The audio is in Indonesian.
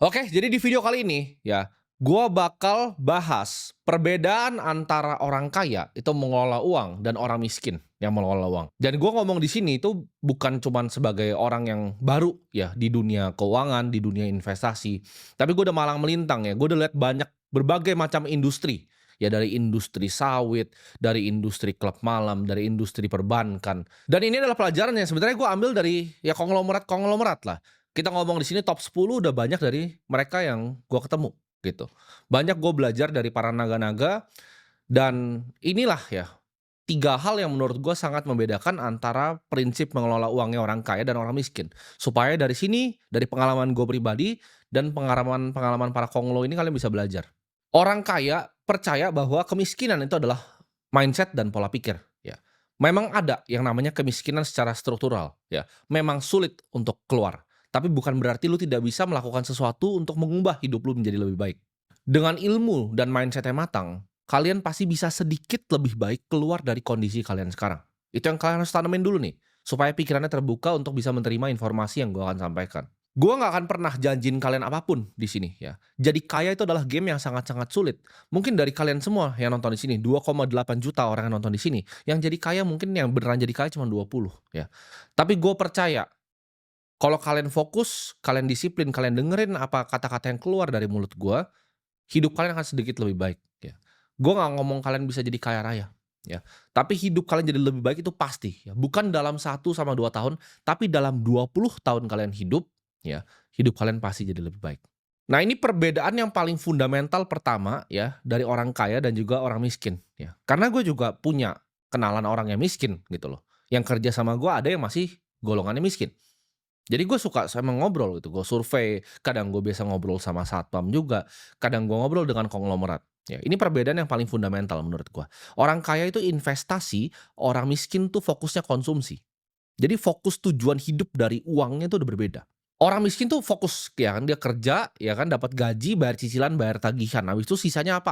Oke, jadi di video kali ini ya, gua bakal bahas perbedaan antara orang kaya itu mengelola uang dan orang miskin yang mengelola uang. Dan gua ngomong di sini itu bukan cuman sebagai orang yang baru ya di dunia keuangan, di dunia investasi, tapi gua udah malang melintang ya. Gua udah lihat banyak berbagai macam industri. Ya dari industri sawit, dari industri klub malam, dari industri perbankan. Dan ini adalah pelajaran yang sebenarnya gua ambil dari ya konglomerat-konglomerat lah. Kita ngomong di sini top 10 udah banyak dari mereka yang gua ketemu, gitu. Banyak gue belajar dari para naga-naga dan inilah ya, 3 hal yang menurut gua sangat membedakan antara prinsip mengelola uangnya orang kaya dan orang miskin. Supaya dari sini, dari pengalaman gue pribadi dan pengalaman-pengalaman para konglo ini kalian bisa belajar. Orang kaya percaya bahwa kemiskinan itu adalah mindset dan pola pikir, ya. Memang ada yang namanya kemiskinan secara struktural, ya. Memang sulit untuk keluar, tapi bukan berarti lu tidak bisa melakukan sesuatu untuk mengubah hidup lu menjadi lebih baik. Dengan ilmu dan mindset yang matang, kalian pasti bisa sedikit lebih baik keluar dari kondisi kalian sekarang. Itu yang kalian harus tanemin dulu nih, supaya pikirannya terbuka untuk bisa menerima informasi yang gua akan sampaikan. Gua nggak akan pernah janjiin kalian apapun di sini ya. Jadi kaya itu adalah game yang sangat-sangat sulit. Mungkin dari kalian semua yang nonton di sini, 2,8 juta orang yang nonton di sini, yang jadi kaya mungkin yang beneran jadi kaya cuma 20 ya. Tapi gue percaya kalau kalian fokus, kalian disiplin, kalian dengerin apa kata-kata yang keluar dari mulut gua, hidup kalian akan sedikit lebih baik ya. Gue nggak ngomong kalian bisa jadi kaya raya ya, tapi hidup kalian jadi lebih baik itu pasti ya, bukan dalam 1 sama 2 tahun, tapi dalam 20 tahun kalian hidup ya, hidup kalian pasti jadi lebih baik. Nah, ini perbedaan yang paling fundamental pertama ya, dari orang kaya dan juga orang miskin ya. Karena gue juga punya kenalan orang yang miskin gitu loh, yang kerja sama gue ada yang masih golongannya miskin. Jadi gue suka sama ngobrol gitu, gue survei, kadang gue biasa ngobrol sama satpam juga, kadang gue ngobrol dengan konglomerat. Ya, ini perbedaan yang paling fundamental menurut gue. Orang kaya itu investasi, orang miskin tuh fokusnya konsumsi. Jadi fokus tujuan hidup dari uangnya itu udah berbeda. Orang miskin tuh fokus ya kan dia kerja, ya kan dapat gaji, bayar cicilan, bayar tagihan, habis itu sisanya apa?